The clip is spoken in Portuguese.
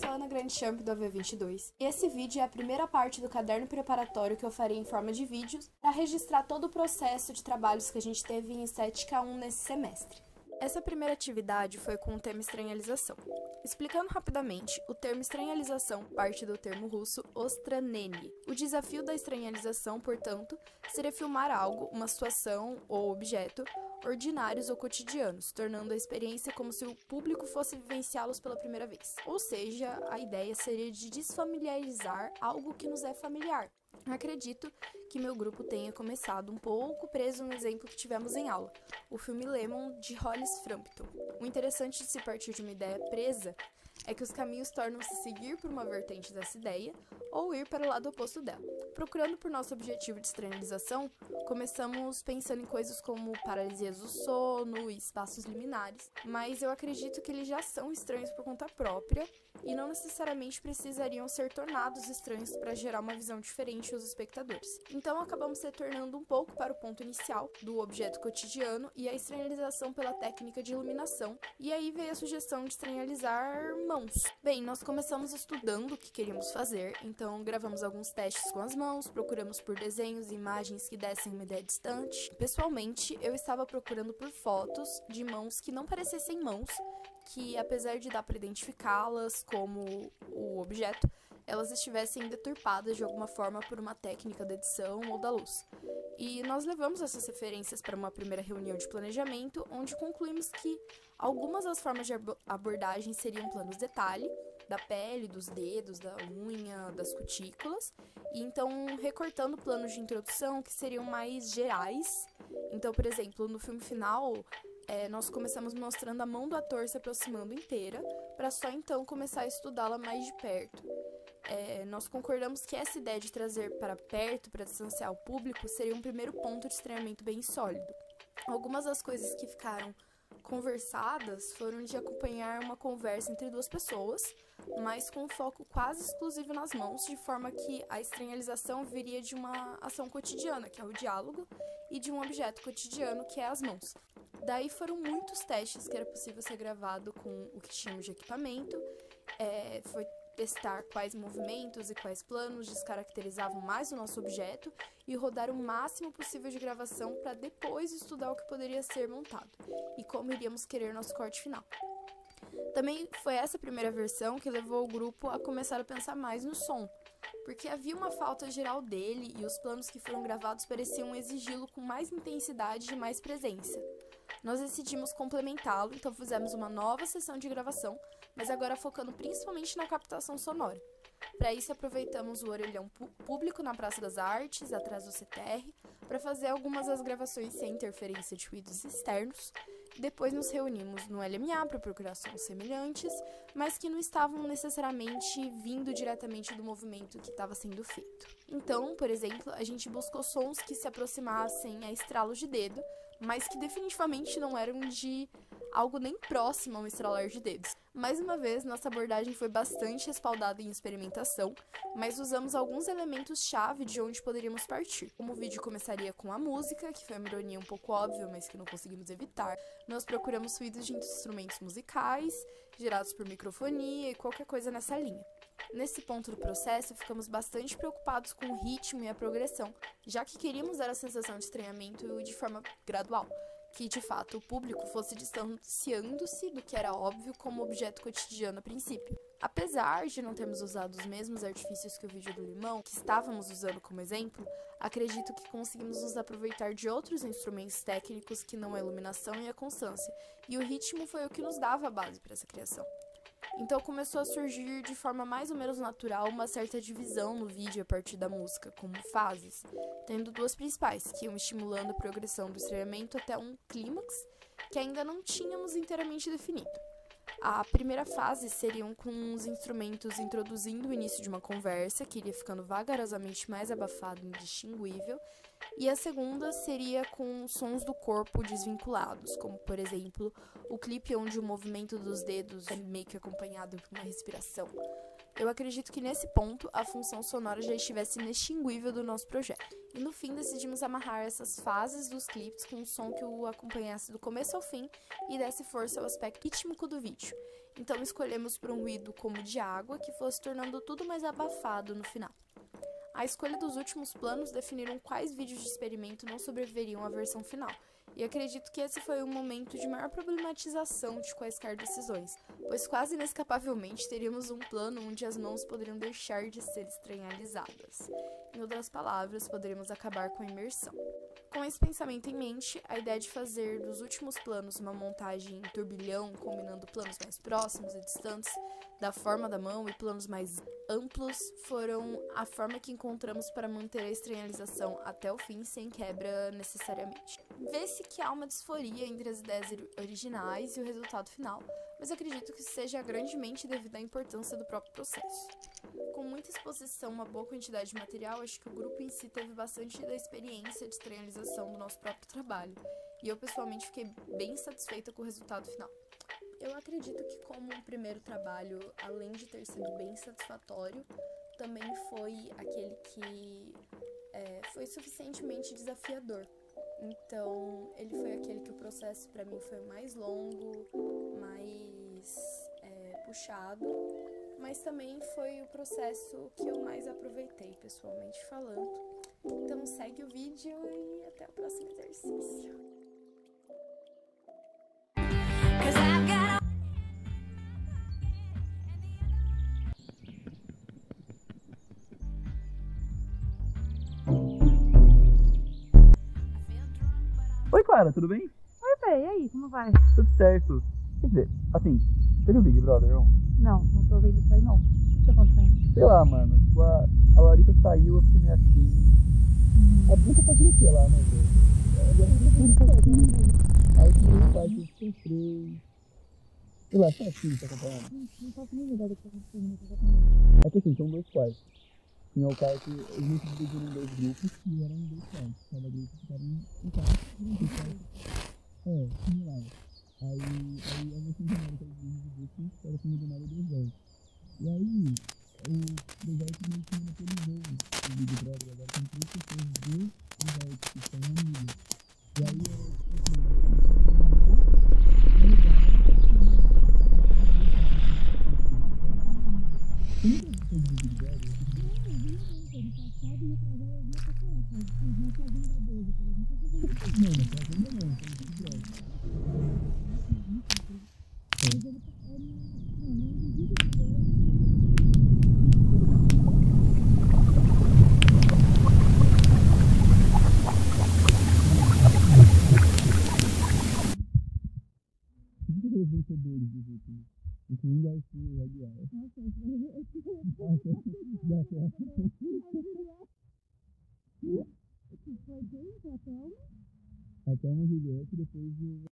sou a Ana Grande Champ do AV22 e esse vídeo é a primeira parte do caderno preparatório que eu farei em forma de vídeos para registrar todo o processo de trabalhos que a gente teve em Estética 1 nesse semestre. Essa primeira atividade foi com o tema estranhalização. Explicando rapidamente, o termo estranhalização parte do termo russo ostranenie. O desafio da estranhalização, portanto, seria filmar algo, uma situação ou objeto, ordinários ou cotidianos, tornando a experiência como se o público fosse vivenciá-los pela primeira vez. Ou seja, a ideia seria de desfamiliarizar algo que nos é familiar. Acredito que meu grupo tenha começado um pouco preso no exemplo que tivemos em aula, o filme Lemon, de Hollis Frampton. O interessante de se partir de uma ideia presa é que os caminhos tornam-se seguir por uma vertente dessa ideia ou ir para o lado oposto dela. Procurando por nosso objetivo de estranhalização, começamos pensando em coisas como paralisias do sono e espaços liminares, mas eu acredito que eles já são estranhos por conta própria e não necessariamente precisariam ser tornados estranhos para gerar uma visão diferente aos espectadores. Então acabamos retornando um pouco para o ponto inicial do objeto cotidiano e a estranhalização pela técnica de iluminação, e aí veio a sugestão de estranhalizar mãos. Bem, nós começamos estudando o que queríamos fazer, então gravamos alguns testes com as mãos, procuramos por desenhos e imagens que dessem uma ideia distante. Pessoalmente, eu estava procurando por fotos de mãos que não parecessem mãos, que apesar de dar para identificá-las como o objeto, elas estivessem deturpadas de alguma forma por uma técnica da edição ou da luz. E nós levamos essas referências para uma primeira reunião de planejamento, onde concluímos que algumas das formas de abordagem seriam planos detalhe, da pele, dos dedos, da unha, das cutículas, e então recortando planos de introdução que seriam mais gerais. Então, por exemplo, no filme final, nós começamos mostrando a mão do ator se aproximando inteira, para só então começar a estudá-la mais de perto. Nós concordamos que essa ideia de trazer para perto, para distanciar o público, seria um primeiro ponto de estranhamento bem sólido. Algumas das coisas que ficaram conversadas foram de acompanhar uma conversa entre duas pessoas, mas com um foco quase exclusivo nas mãos, de forma que a estranhalização viria de uma ação cotidiana, que é o diálogo, e de um objeto cotidiano, que é as mãos. Daí foram muitos testes que era possível ser gravado com o que tínhamos de equipamento, foi testar quais movimentos e quais planos descaracterizavam mais o nosso objeto e rodar o máximo possível de gravação para depois estudar o que poderia ser montado e como iríamos querer nosso corte final. Também foi essa primeira versão que levou o grupo a começar a pensar mais no som, porque havia uma falta geral dele e os planos que foram gravados pareciam exigi-lo com mais intensidade e mais presença. Nós decidimos complementá-lo, então fizemos uma nova sessão de gravação, mas agora focando principalmente na captação sonora. Para isso, aproveitamos o orelhão público na Praça das Artes, atrás do CTR, para fazer algumas das gravações sem interferência de ruídos externos. Depois nos reunimos no LMA para procurar sons semelhantes, mas que não estavam necessariamente vindo diretamente do movimento que estava sendo feito. Então, por exemplo, a gente buscou sons que se aproximassem a estralos de dedo, mas que definitivamente não eram de algo nem próximo a um estralar de dedos. Mais uma vez, nossa abordagem foi bastante respaldada em experimentação, mas usamos alguns elementos-chave de onde poderíamos partir. Como o vídeo começaria com a música, que foi uma ironia um pouco óbvia, mas que não conseguimos evitar, nós procuramos ruídos de instrumentos musicais, gerados por microfonia e qualquer coisa nessa linha. Nesse ponto do processo, ficamos bastante preocupados com o ritmo e a progressão, já que queríamos dar a sensação de estranhamento de forma gradual, que de fato o público fosse distanciando-se do que era óbvio como objeto cotidiano a princípio. Apesar de não termos usado os mesmos artifícios que o vídeo do limão, que estávamos usando como exemplo, acredito que conseguimos nos aproveitar de outros instrumentos técnicos que não a iluminação e a constância, e o ritmo foi o que nos dava a base para essa criação. Então começou a surgir de forma mais ou menos natural uma certa divisão no vídeo a partir da música, como fases, tendo duas principais, que iam estimulando a progressão do estranhamento até um clímax que ainda não tínhamos inteiramente definido. A primeira fase seriam com os instrumentos introduzindo o início de uma conversa, que iria ficando vagarosamente mais abafado e indistinguível, e a segunda seria com sons do corpo desvinculados, como, por exemplo, o clipe onde o movimento dos dedos é meio que acompanhado por uma respiração. Eu acredito que nesse ponto a função sonora já estivesse inextinguível do nosso projeto. E no fim decidimos amarrar essas fases dos clipes com um som que o acompanhasse do começo ao fim e desse força ao aspecto rítmico do vídeo. Então escolhemos por um ruído como de água que fosse tornando tudo mais abafado no final. A escolha dos últimos planos definiram quais vídeos de experimento não sobreviveriam à versão final, e acredito que esse foi o momento de maior problematização de quaisquer decisões, pois quase inescapavelmente teríamos um plano onde as mãos poderiam deixar de ser estranhalizadas. Em outras palavras, poderíamos acabar com a imersão. Com esse pensamento em mente, a ideia de fazer dos últimos planos uma montagem em turbilhão, combinando planos mais próximos e distantes da forma da mão e planos mais amplos, foram a forma que encontramos para manter a estranhalização até o fim sem quebra necessariamente. Vê-se que há uma disforia entre as ideias originais e o resultado final, mas acredito que isso seja grandemente devido à importância do próprio processo. Com muita exposição a uma boa quantidade de material, acho que o grupo em si teve bastante da experiência de estranhalização do nosso próprio trabalho, e eu pessoalmente fiquei bem satisfeita com o resultado final. Eu acredito que como um primeiro trabalho, além de ter sido bem satisfatório, também foi aquele que foi suficientemente desafiador. Então, ele foi aquele que o processo para mim foi mais longo, mais puxado, mas também foi o processo que eu mais aproveitei, pessoalmente falando. Então, segue o vídeo e até o próximo exercício. Oi, Clara, tudo bem? Oi, Fê, e aí, como vai? Tudo certo. Quer dizer, assim, você viu o Big Brother, não? Não tô vendo isso aí não. O que tá acontecendo? Sei lá, mano, tipo, a Larissa saiu, eu fiquei meio assim. A Bruna tá fazendo o que lá, né, velho? Aí que eu faço, eu sofri. Sei lá, tá assim, tá acompanhando? Não faço nem ideia do que tá acontecendo. É que assim, são dois quartos. Tinha o quarto, eles não se dividiram em dois grupos e eram dois quartos. Cada grupo ficava em quarto. Similar. Aí a versão de América dos grupos era como do nada do deserto. E aí, o deserto meio que monopolizou o Big Brother. Agora tem três pessoas do deserto que estão na mídia. E aí, os vencedores dos últimos, incluindo a Arthur e a Aguiar. Até uma Juliette e depois o